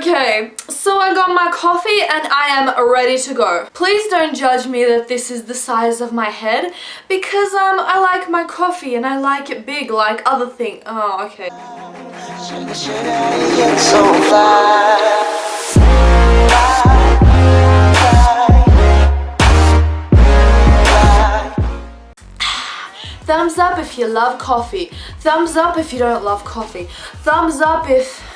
Okay, so I got my coffee and I am ready to go. Please don't judge me that this is the size of my head because I like my coffee and I like it big like other things. Oh, okay. Thumbs up if you love coffee. Thumbs up if you don't love coffee. Thumbs up if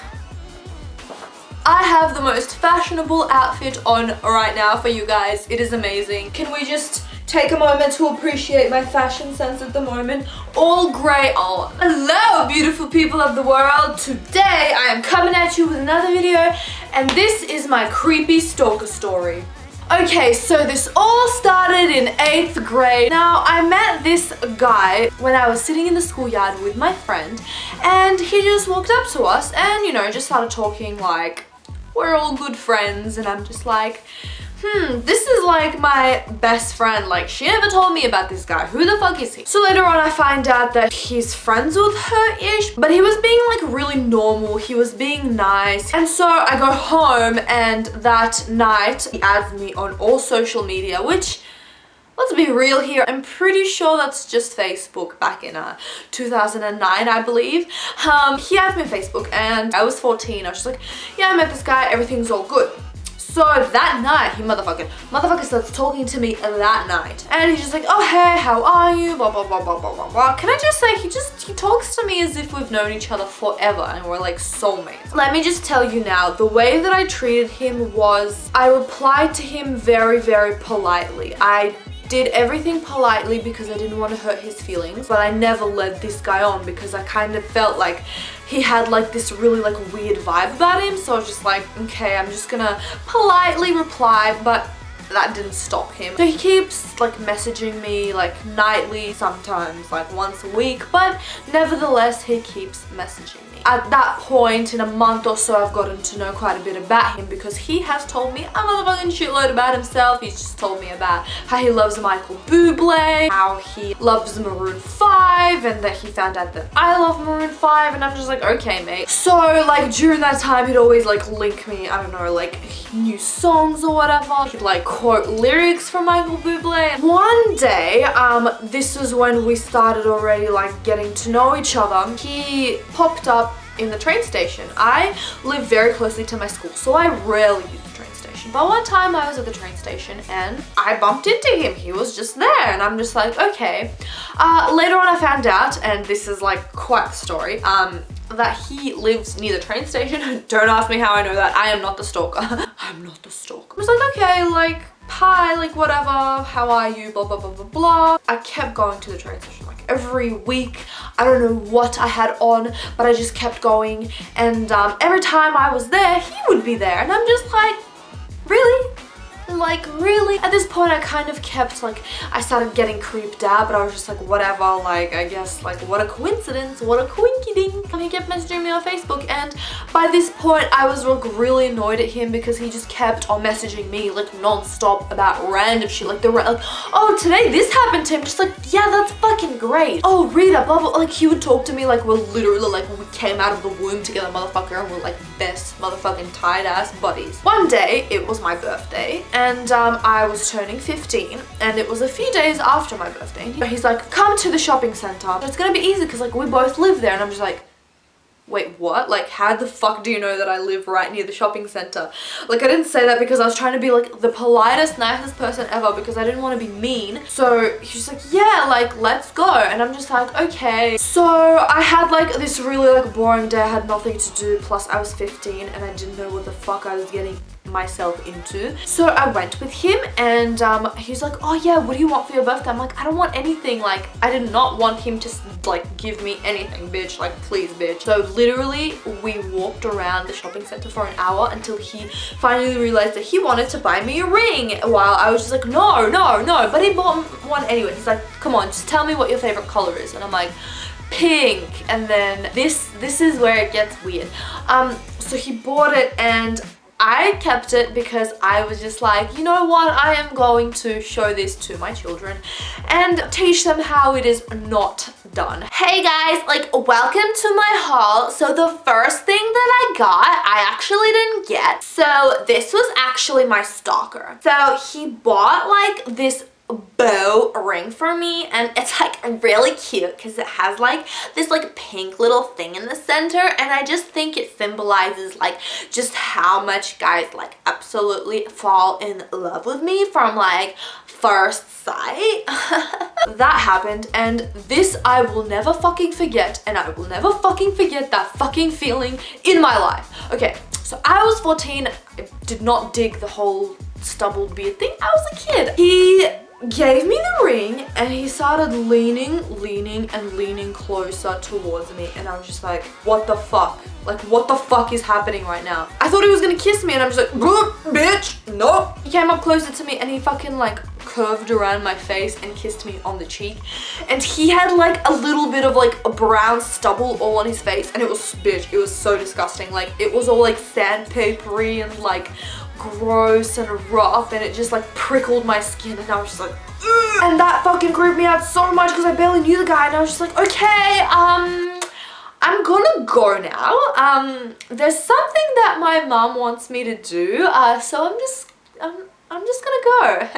I have the most fashionable outfit on right now for you guys. It is amazing. Can we just take a moment to appreciate my fashion sense at the moment? All grey on. Hello, beautiful people of the world. Today I am coming at you with another video, and this is my creepy stalker story. Okay, so this all started in 8th grade. Now, I met this guy when I was sitting in the schoolyard with my friend, and he just walked up to us and, you know, just started talking like we're all good friends, and I'm just like, this is like my best friend. Like, she never told me about this guy. Who the fuck is he? So later on I find out that he's friends with her-ish, but he was being like really normal. He was being nice. And so I go home, and that night he adds me on all social media, which, let's be real here, I'm pretty sure that's just Facebook back in 2009, I believe. He added me on Facebook and I was 14. I was just like, yeah, I met this guy, everything's all good. So that night, he motherfucker starts talking to me that night. And he's just like, oh hey, how are you? Blah, blah, blah, blah, blah, blah, blah. Can I just say, he talks to me as if we've known each other forever and we're like soulmates. Let me just tell you now, the way that I treated him was, I replied to him very, very politely. I did everything politely because I didn't want to hurt his feelings, but I never led this guy on because I kind of felt like he had like this really like weird vibe about him. So I was just like, okay, I'm just gonna politely reply, but that didn't stop him. So he keeps like messaging me like nightly, sometimes like once a week, but nevertheless he keeps messaging me. At that point in a month or so, I've gotten to know quite a bit about him because he has told me a motherfucking shitload about himself. He's just told me about how he loves Michael Bublé, how he loves Maroon 5, and that he found out that I love Maroon 5, and I'm just like, okay mate. So like during that time he'd always like link me, I don't know, like new songs or whatever. He'd like quote lyrics from Michael Bublé. One day, this is when we started already like getting to know each other. He popped up in the train station. I live very closely to my school, so I rarely use the train station. But one time I was at the train station and I bumped into him. He was just there and I'm just like, okay. Later on I found out, and this is like quite the story, that he lives near the train station. Don't ask me how I know that. I am not the stalker. I'm not the stalker. I was like, okay, like, hi, like whatever, how are you, blah, blah, blah, blah, blah. I kept going to the train station like every week. I don't know what I had on, but I just kept going. And every time I was there, he would be there. And I'm just like, really? Like, really? At this point I kind of kept like, I started getting creeped out, but I was just like, whatever, like, I guess, like, what a coincidence, what a coinky-ding. And he kept messaging me on Facebook, and by this point I was like really annoyed at him because he just kept on messaging me like non-stop about random shit, like like, oh, today this happened to him. Just like, yeah, that's fucking great. Oh, Rita, blah, blah. Like, he would talk to me like we're literally like we came out of the womb together, motherfucker, and we're like best motherfucking tight ass buddies. One day, it was my birthday, and I was turning 15, and it was a few days after my birthday. He's like, come to the shopping center. It's gonna be easy because like we both live there. And I'm just like, wait, what? Like, how the fuck do you know that I live right near the shopping center? Like, I didn't say that because I was trying to be like the politest, nicest person ever because I didn't want to be mean. So he's just like, yeah, like, let's go. And I'm just like, okay. So I had like this really like boring day. I had nothing to do. Plus I was 15 and I didn't know what the fuck I was getting myself into. So I went with him, and he's like, oh yeah, what do you want for your birthday? I'm like, I don't want anything. Like, I did not want him to like give me anything, bitch. Like, please, bitch. So literally we walked around the shopping center for an hour until he finally realized that he wanted to buy me a ring, while I was just like, no, no, no. But he bought one anyway. He's like, come on, just tell me what your favorite color is. And I'm like, pink. And then this is where it gets weird. So he bought it, and I kept it because I was just like, you know what, I am going to show this to my children and teach them how it is not done. Hey guys, like, welcome to my haul. So the first thing that I got, I actually didn't get. So this was actually my stalker. So he bought like this bow ring for me, and it's like really cute because it has like this like pink little thing in the center, and I just think it symbolizes like just how much guys like absolutely fall in love with me from like first sight. That happened, and this I will never fucking forget, and I will never fucking forget that fucking feeling in my life. Okay, so I was 14. I did not dig the whole stubbled beard thing. I was a kid. He gave me the ring and he started leaning closer towards me, and I was just like, what the fuck? Like, what the fuck is happening right now? I thought he was gonna kiss me, and I'm just like, bitch, no. He came up closer to me and he fucking like curved around my face and kissed me on the cheek, and he had like a little bit of like a brown stubble all on his face, and it was, bitch, it was so disgusting. Like, it was all like sandpapery and like gross and rough, and it just like prickled my skin, and I was just like, ugh. And that fucking creeped me out so much because I barely knew the guy, and I was just like, okay, I'm gonna go now. There's something that my mom wants me to do, so I'm just gonna go.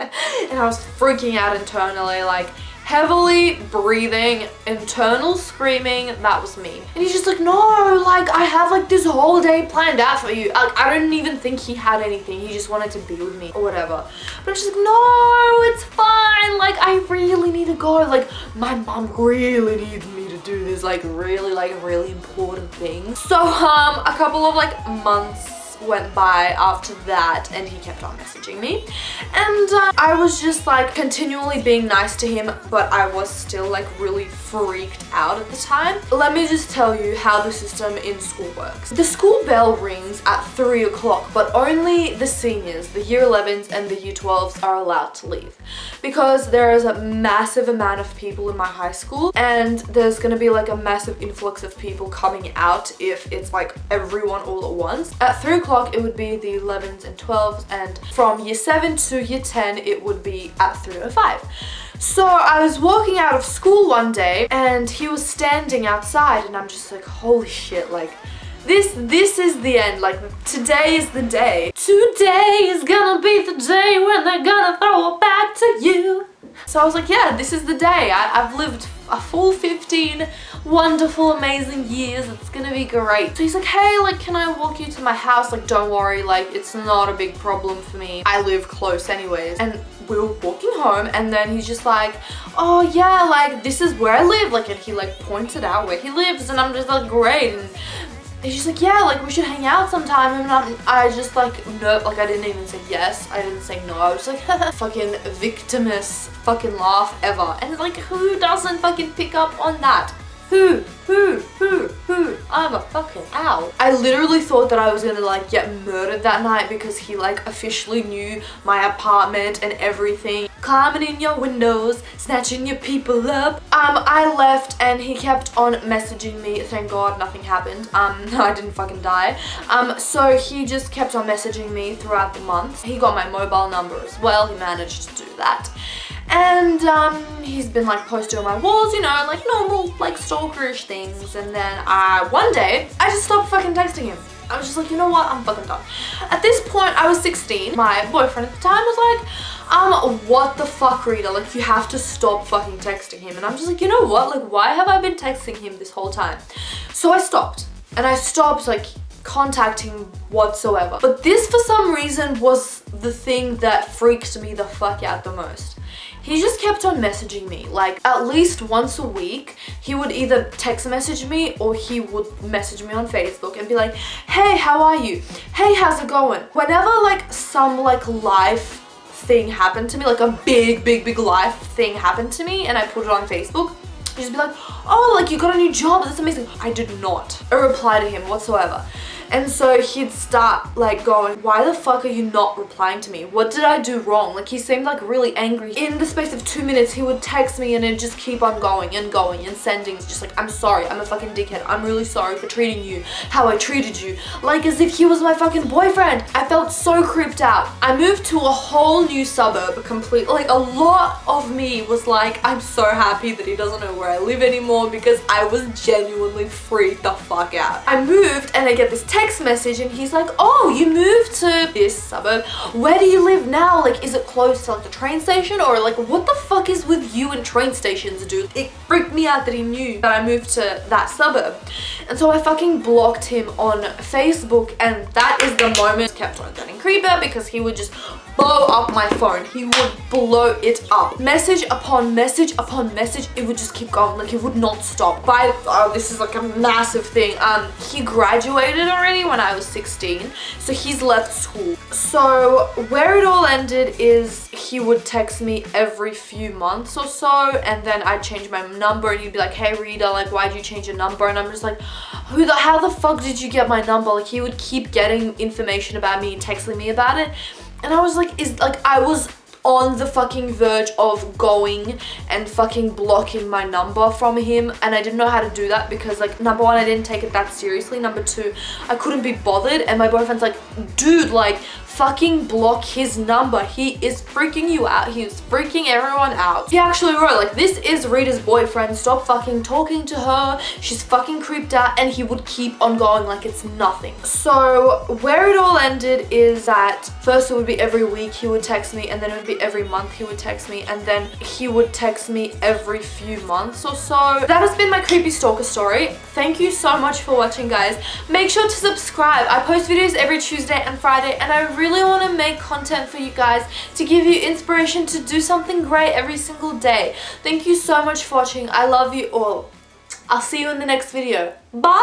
And I was freaking out internally, like heavily breathing, internal screaming. That was me. And he's just like, no, like I have like this whole day planned out for you. Like, I didn't even think he had anything. He just wanted to be with me or whatever. But I'm just like, no, it's fine. Like, I really need to go. Like, my mom really needs me to do this like really important thing. So a couple of like months went by after that, and he kept on messaging me, and I was just like continually being nice to him, but I was still like really freaked out at the time. Let me just tell you how the system in school works. The school bell rings at 3 o'clock, but only the seniors, the year 11s and the year 12s are allowed to leave, because there is a massive amount of people in my high school, and there's gonna be like a massive influx of people coming out if it's like everyone all at once. At 3 o'clock it would be the 11s and 12s, and from year 7 to year 10 it would be at 3:05. So I was walking out of school one day and he was standing outside, and I'm just like, holy shit, like this is the end. Like, today is the day. Today is gonna be the day when they're gonna throw it back to you. So I was like, yeah, this is the day. I've lived a full 15 wonderful, amazing years. It's gonna be great. So he's like, hey, like, can I walk you to my house? Like, don't worry, like, it's not a big problem for me. I live close anyways. And we were walking home, and then he's just like, oh yeah, like, this is where I live. Like, and he like pointed out where he lives, and I'm just like, great. And he's just like, yeah, like, we should hang out sometime. And I just like, no, like, I didn't even say yes. I didn't say no. I was just like, fucking victimous fucking laugh ever. And like, who doesn't fucking pick up on that? Who? I'm a fucking owl. I literally thought that I was gonna like get murdered that night because he like officially knew my apartment and everything. Climbing in your windows, snatching your people up. I left and he kept on messaging me. Thank God nothing happened. I didn't fucking die. So he just kept on messaging me throughout the months. He got my mobile number as well. He managed to do that. And he's been like posting on my walls, you know, like normal like stalkerish things. And then one day I just stopped fucking texting him. I was just like, you know what, I'm fucking done. At this point I was 16. My boyfriend at the time was like, what the fuck, Rita, like, you have to stop fucking texting him. And I'm just like, you know what, like, why have I been texting him this whole time? So I stopped, and I stopped like contacting whatsoever. But this for some reason was the thing that freaked me the fuck out the most. He just kept on messaging me, like at least once a week. He would either text message me or he would message me on Facebook and be like, hey, how are you? Hey, how's it going? Whenever like some like life thing happened to me, like a big life thing happened to me, and I put it on Facebook, he'd just be like, oh, like, you got a new job, that's amazing. I did not reply to him whatsoever. And so he'd start like going, why the fuck are you not replying to me? What did I do wrong? Like he seemed like really angry. In the space of 2 minutes, he would text me and it'd just keep on going and going and sending just like, I'm sorry, I'm a fucking dickhead. I'm really sorry for treating you how I treated you. Like as if he was my fucking boyfriend. I felt so creeped out. I moved to a whole new suburb completely. Like a lot of me was like, I'm so happy that he doesn't know where I live anymore because I was genuinely freaked the fuck out. I moved and I get this text message and he's like, oh, you moved to this suburb. Where do you live now? Like, is it close to like the train station? Or like, what the fuck is with you and train stations, dude? It freaked me out that he knew that I moved to that suburb. And so I fucking blocked him on Facebook, and that is the moment it kept on getting creepier because he would just blow up my phone. He would blow it up. Message upon message upon message. It would just keep going. Like it would not stop. This is like a massive thing. He graduated already when I was 16. So he's left school. So where it all ended is he would text me every few months or so, and then I'd change my number and he'd be like, hey Rita, like why'd you change your number? And I'm just like, how the fuck did you get my number? Like he would keep getting information about me and texting me about it. And I was like, I was on the fucking verge of going and fucking blocking my number from him, and I didn't know how to do that because like, number one, I didn't take it that seriously. Number two, I couldn't be bothered, and my boyfriend's like, dude, like fucking block his number. He is freaking you out. He is freaking everyone out. He actually wrote like, this is Rita's boyfriend. Stop fucking talking to her. She's fucking creeped out. And he would keep on going like it's nothing. So where it all ended is that first it would be every week he would text me, and then it would be every month he would text me, and then he would text me every few months or so. That has been my creepy stalker story. Thank you so much for watching, guys. Make sure to subscribe. I post videos every Tuesday and Friday, and I really want to make content for you guys to give you inspiration to do something great every single day. Thank you so much for watching. I love you all. I'll see you in the next video. Bye!